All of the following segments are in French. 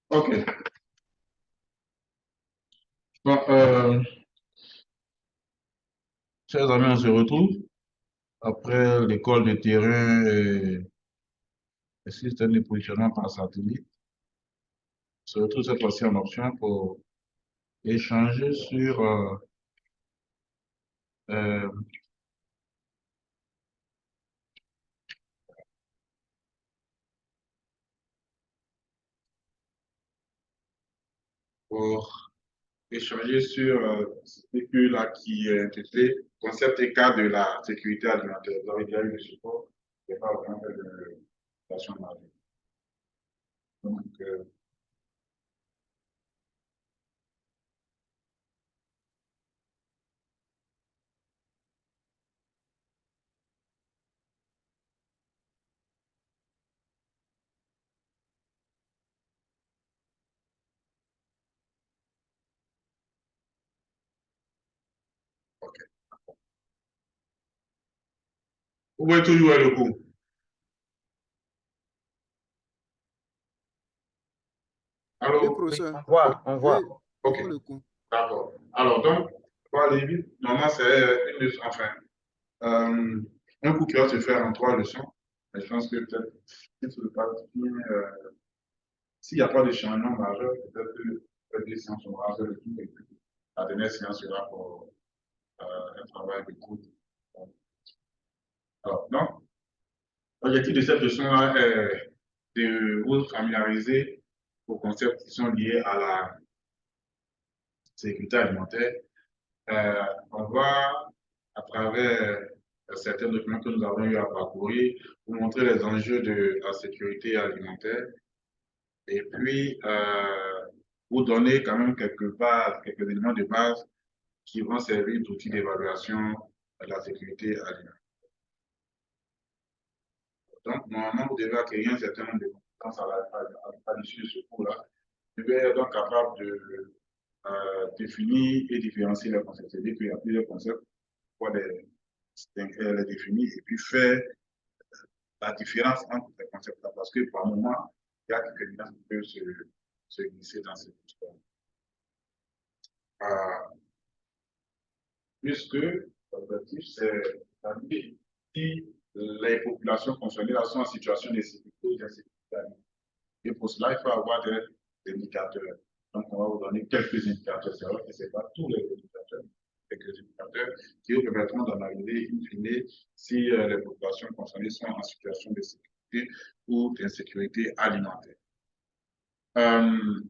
Ok. Bon, chers amis, on se retrouve après l'école de terrain et le système de positionnement par satellite. On se retrouve cette fois-ci en option pour échanger sur euh, pour échanger sur ce là qui est intitulé Concept et cas de la sécurité alimentaire. Vous avez déjà eu le support, je n'ai pas vraiment fait de présentation de ma vie. Donc, ok. Vous pouvez toujours le coup. Oui, Allô? Oui, professeur. on voit, on voit. Oui, on Ok, voit le coup. d'accord. Alors, donc, pour aller vite, normalement, c'est une leçon, enfin, Euh, un coup qui va se faire en 3 leçons, mais je pense que peut-être, si ça ne pas bien, s'il n'y a pas de changement majeur, peut-être que les séances seront assez le tout, et puis la dernière séance sera pour un travail de groupe. Alors, donc, l'objectif de cette leçon-là est de vous familiariser aux concepts qui sont liés à la sécurité alimentaire. Euh, on va, à travers certains documents que nous avons eu à parcourir, vous montrer les enjeux de la sécurité alimentaire et puis vous donner quand même quelques bases, quelques éléments de base qui vont servir d'outils d'évaluation de la sécurité alimentaire. Donc, normalement, vous devez acquérir un certain nombre de compétences à l'issue de ce cours-là. Vous devez être donc capable de définir et différencier les concepts. C'est-à-dire qu'il y a plusieurs concepts, pour les définir et puis faire la différence entre les concepts-là. Parce que par moment, il y a quelques nuances qui peuvent se glisser dans cette histoire. Puisque l'objectif, c'est d'établir si les populations concernées là sont en situation de sécurité ou d'insécurité alimentaire. Et pour cela, il faut avoir des indicateurs. Donc, on va vous donner quelques indicateurs. C'est vrai que ce n'est pas tous les indicateurs, quelques indicateurs qui vous permettront d'analyser, in fine, si les populations concernées sont en situation de sécurité ou d'insécurité alimentaire. Euh,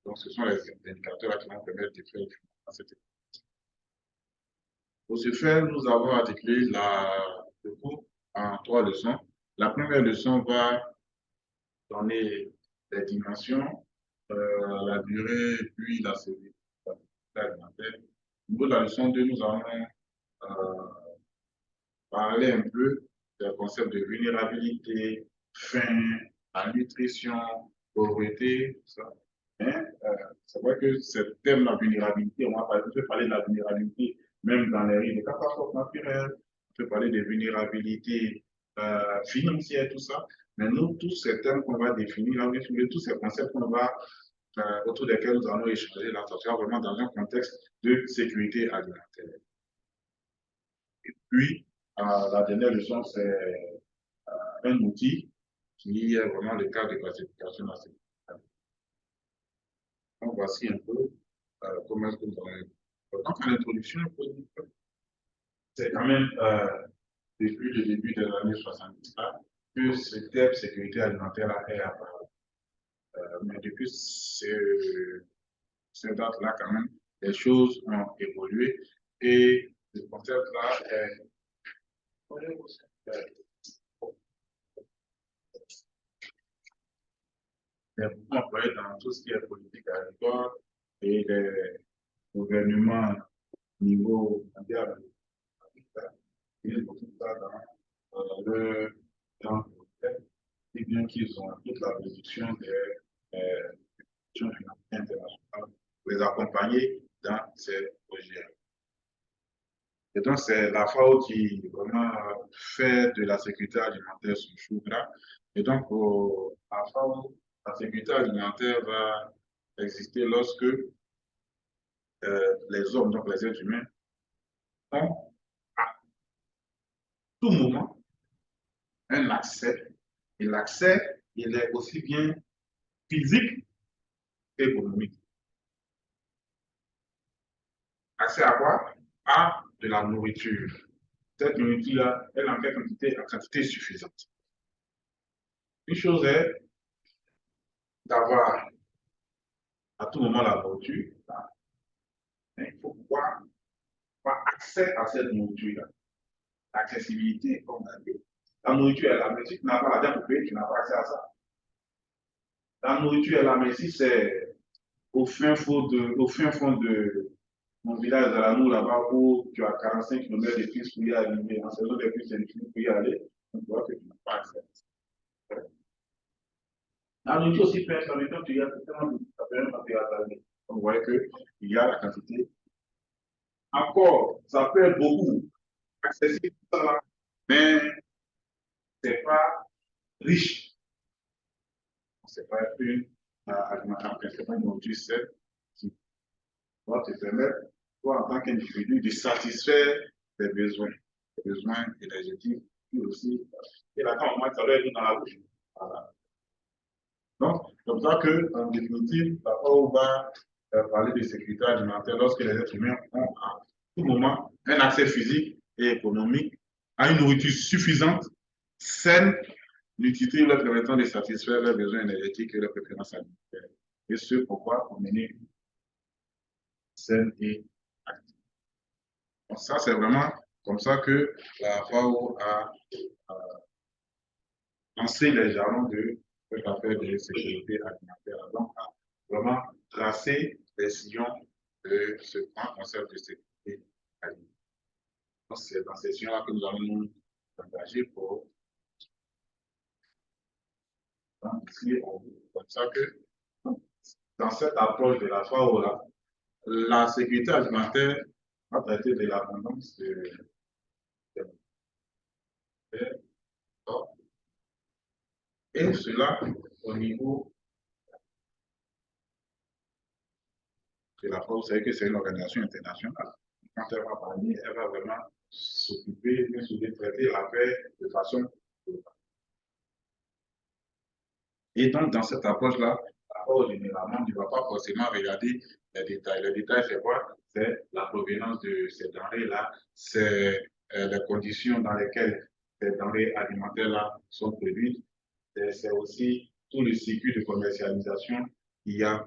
donc, ce sont les indicateurs qui vont permettre de faire cette. Pour ce faire, nous avons articulé le cours en 3 leçons. La première leçon va donner les dimensions, la durée, puis la série alimentaire. Au niveau de la leçon 2, nous allons parler un peu des concepts de vulnérabilité, faim, malnutrition, pauvreté, tout ça. Mais c'est vrai que ce thème, la vulnérabilité, on peut parler de la vulnérabilité même dans les risques de catastrophes naturelles, on peut parler de vulnérabilité financière, tout ça. Mais nous, tous ces thèmes qu'on va définir, tous ces concepts qu'on va, autour desquels nous allons échanger, là, ça sera vraiment dans un contexte de sécurité alimentaire. Et puis, la dernière leçon, c'est un outil qui est vraiment le cas de classification de la sécurité alimentaire. Donc, voici un peu comment est-ce que nous allons. Donc, en introduction, c'est quand même depuis le début des années 70 là, que ce thème sécurité alimentaire est apparu. Mais depuis cette date-là, quand même, les choses ont évolué et ce concept-là est beaucoup employé dans tout ce qui est politique agricole et les gouvernements au niveau mondial. Ils ont tout ça le temps et bien qu'ils ont toute la réduction des institutions financières internationales pour les accompagner dans ces projets. Et donc, c'est la FAO qui vraiment fait de la sécurité alimentaire son chou gras. Et donc, la FAO la sécurité alimentaire va exister lorsque les hommes, donc les êtres humains, ont à tout moment un accès. Et l'accès, il est aussi bien physique qu'économique. Accès à quoi? À de la nourriture. Cette nourriture-là, elle en fait en quantité suffisante. Une chose est d'avoir à tout moment la nourriture, mais il faut pouvoir avoir accès à cette nourriture-là. L'accessibilité, comme on a dit. La nourriture est là, mais si tu n'as pas l'argent pour payer, tu n'as pas accès à ça. La nourriture est là, mais si c'est au fin fond de mon village de l'amour là-bas où tu as 45 km de plus pour y arriver, en saison des plus c'est difficile pour y aller, on voit que tu n'as pas accès. La nourriture aussi fait ça, mais quand tu y as tellement de ça peut même pas te. On voit qu'il y a la quantité. Encore, ça peut être beaucoup accessible, mais ce n'est pas riche. Ce n'est pas une alimentation, ce n'est pas une nourriture saine qui doit te permettre, toi, en tant qu'individu, de satisfaire tes besoins énergétiques, puis aussi. Et là, quand on mange, ça doit être dans la bouche. Voilà. Donc, c'est comme ça qu'en définitive, papa va parler de sécurité alimentaire lorsque les êtres humains ont à tout moment un accès physique et économique à une nourriture suffisante, saine, nutritive, leur permettant de satisfaire leurs besoins énergétiques et leurs préférences alimentaires. Et ce, pourquoi on mener saine et active. Donc ça, c'est vraiment comme ça que la FAO a lancé les jalons de cette affaire de sécurité alimentaire. Donc, a vraiment tracé les sillons de ce grand concept de sécurité alimentaire. Donc, c'est dans ces sillons-là que nous allons nous engager pour. Donc, ici, on voit comme ça que dans cette approche de la FAO, là, la sécurité alimentaire va traiter de l'abondance de et cela au niveau de la FAO, vous savez que c'est une organisation internationale. Quand elle va parler, elle va vraiment s'occuper, bien sûr, de traiter la paix de façon globale. Et donc, dans cette approche-là, la FAO, généralement, ne va pas forcément regarder les détails. Les détails, c'est quoi? C'est la provenance de ces denrées-là, c'est les conditions dans lesquelles ces denrées alimentaires-là sont produites, c'est aussi tout le circuit de commercialisation qu'il y a.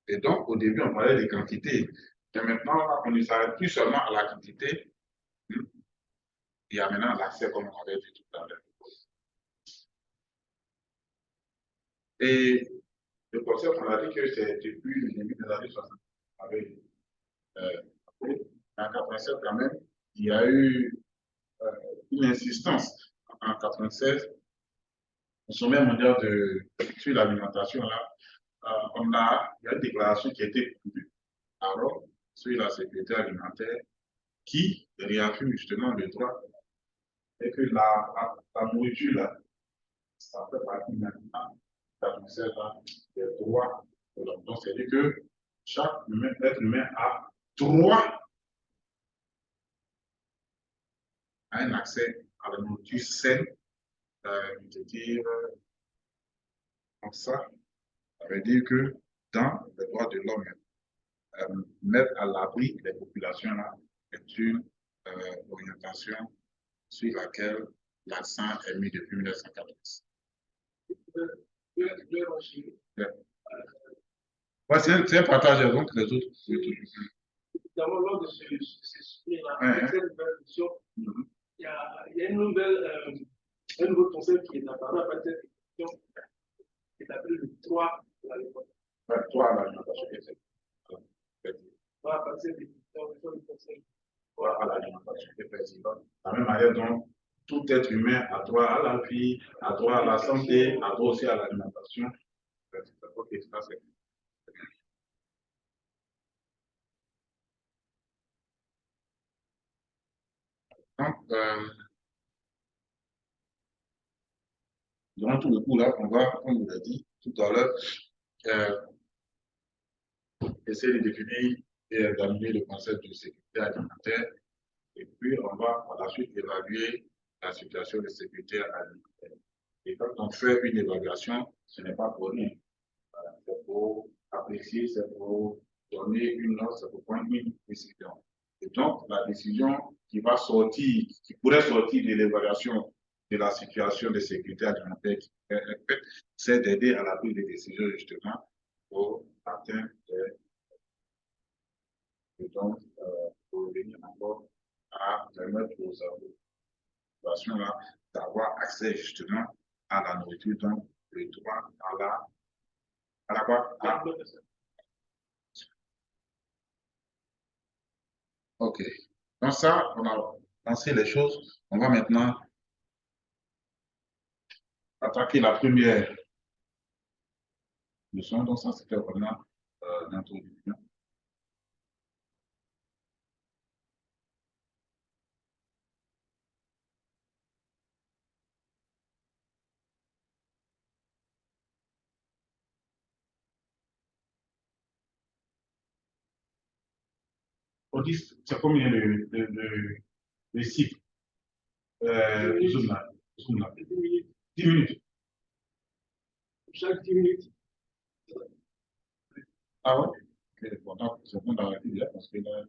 Et donc, au début, on parlait des quantités. Et maintenant, on ne s'arrête plus seulement à la quantité. Il y a maintenant l'accès, comme on avait dit tout à l'heure. Et le concept, on a dit que c'est depuis le début des années 60. Avec, en 87, quand même, il y a eu une insistance en 96 au sommet mondial sur l'alimentation. Là, il y a une déclaration qui a été publiée à Rome sur la sécurité alimentaire qui réaffirme justement le droit et que la nourriture, là, ça fait partie maintenant des droits de l'homme. Donc, c'est-à-dire que chaque être humain a droit à un accès à la nourriture saine, je veux dire, comme ça veut dire que dans les droits de l'homme, mettre à l'abri les populations là est une orientation sur laquelle l'accent est mis depuis 1990. Ouais, c'est un partage, donc les autres. Évidemment, lors de ce sujet-là, avec cette nouvelle question, il y a un nouveau concept qui est apparu à partir de cette question, qui est appelé le 3 de l'alimentation. Le 3 de l'alimentation, À partir des concepts. À l'alimentation, effectivement. De la même manière dont tout être humain a droit à la vie, a droit à la santé, a droit aussi à l'alimentation. Ok, ça c'est. Donc, durant tout le cours, là, on va, comme vous l'avez dit tout à l'heure, essayer de définir et d'amener le concept de sécurité alimentaire. Et puis, on va par la suite évaluer la situation de sécurité alimentaire. Et quand on fait une évaluation, ce n'est pas pour rien. C'est pour apprécier, c'est pour donner une note, c'est pour prendre une décision. Et donc, la décision qui va sortir, qui pourrait sortir de l'évaluation de la situation de sécurité alimentaire qui est faite, c'est d'aider à la prise de décision justement pour atteindre des. Et donc, pour revenir encore à permettre aux populations là d'avoir accès justement à la nourriture, donc le droit à la quoi? Ok. Donc ça, on a pensé les choses. On va maintenant attaquer la première leçon. Donc ça, c'était vraiment l'introduction. On dit, c'est combien le cycle Zoom là? Zoom là. 10 minutes. 10 minutes. Chaque 10 minutes. Ah ouais? Ok, bon, donc c'est bon d'arrêter là parce que là,